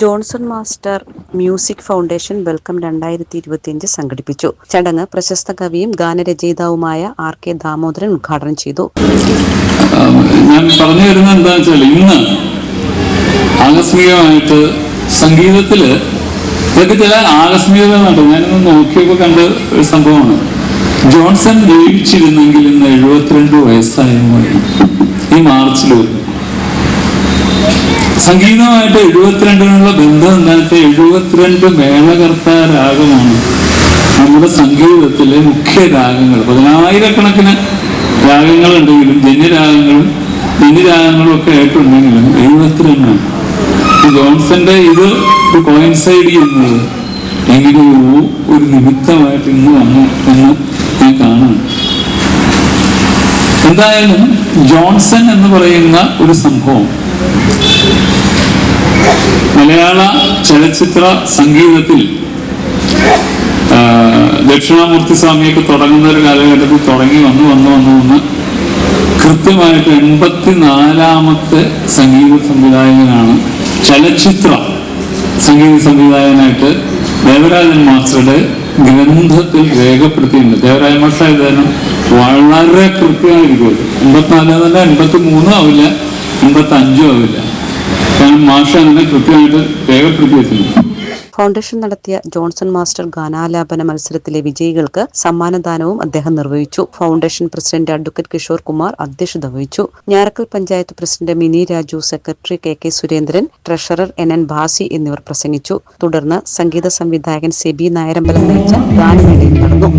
Johnson master music foundation welcome 2025 സംഘടിപ്പിച്ചു. ചടങ്ങ് പ്രശസ്ത കവിയും ഗാനരചയിതാവുമായ RK ദാമോദരൻ ഉദ്ഘാടനം ചെയ്തു. ഞാൻ പറഞ്ഞു വരുന്നത് എന്താണെന്ന് വെച്ചാൽ, ഇന്ന് ആകസ്മികമായിട്ട് സംഗീതത്തില് ഇതൊക്കെ ചില ആകസ്മികതകളുണ്ട്. ഞാനിന്ന് നോക്കിയപ്പോൾ കണ്ട ഒരു സംഭവമാണ്. ജോൺസൺ ജീവിച്ചിരുന്നെങ്കിൽ ഇന്ന് 72 വയസ്സായിരുന്നു. ഈ മാർച്ചിൽ സംഗീതമായിട്ട് 72-നുള്ള ബന്ധം എന്താണെന്ന് 72 മേളകർത്താ രാഗമാണ് നമ്മുടെ സംഗീതത്തിലെ മുഖ്യ രാഗങ്ങൾ. 10,000-കണക്കിന് രാഗങ്ങളുണ്ടെങ്കിലും ജന്യരാഗങ്ങളും ഒക്കെ ആയിട്ടുണ്ടെങ്കിലും 72 ജോൺസന്റെ ഇത് കോയിൻസൈഡ് ചെയ്യുന്നത് എങ്ങനെയോ ഒരു നിമിത്തമായിട്ട് ഇന്ന് വന്നു എന്ന് ഞാൻ കാണുന്നു. എന്തായാലും ജോൺസൺ എന്ന് പറയുന്ന ഒരു സംഭവം മലയാള ചലച്ചിത്ര സംഗീതത്തിൽ ദക്ഷിണാമൂർത്തി സ്വാമിയൊക്കെ തുടങ്ങുന്ന ഒരു കാലഘട്ടത്തിൽ തുടങ്ങി വന്ന് കൃത്യമായിട്ട് 84-ാമത്തെ സംഗീത സംവിധായകനാണ്, ചലച്ചിത്ര സംഗീത സംവിധായകനായിട്ട് ദേവരാജൻ മാസ്റ്ററുടെ ഗ്രന്ഥത്തിൽ രേഖപ്പെടുത്തിയിട്ടുണ്ട്. ദേവരാജൻ മാസ്റ്റർ ഏതായാലും വളരെ കൃത്യമായിരിക്കും. 84 തന്നെ 83 ആവില്ല, 85 ആവില്ല. കാരണം മാഷ അങ്ങനെ കൃത്യമായിട്ട് രേഖപ്പെടുത്തി വെച്ചിട്ടുണ്ട്. ഫൗണ്ടേഷൻ നടത്തിയ ജോൺസൺ മാസ്റ്റർ ഗാനാലാപന മത്സരത്തിലെ വിജയികൾക്ക് സമ്മാനദാനവും അദ്ദേഹം നിർവഹിച്ചു. Foundation president advocate Kishore Kumar അധ്യക്ഷത വഹിച്ചു. Njarakkal panchayat president mini Raju, secretary KK Surendran, treasurer NN Bhasi എന്നിവർ പ്രസംഗിച്ചു. തുടർന്ന് സംഗീത സംവിധായകൻ സെബി നായരമ്പലം നയിച്ച ഗാനമേളയും നടന്നു.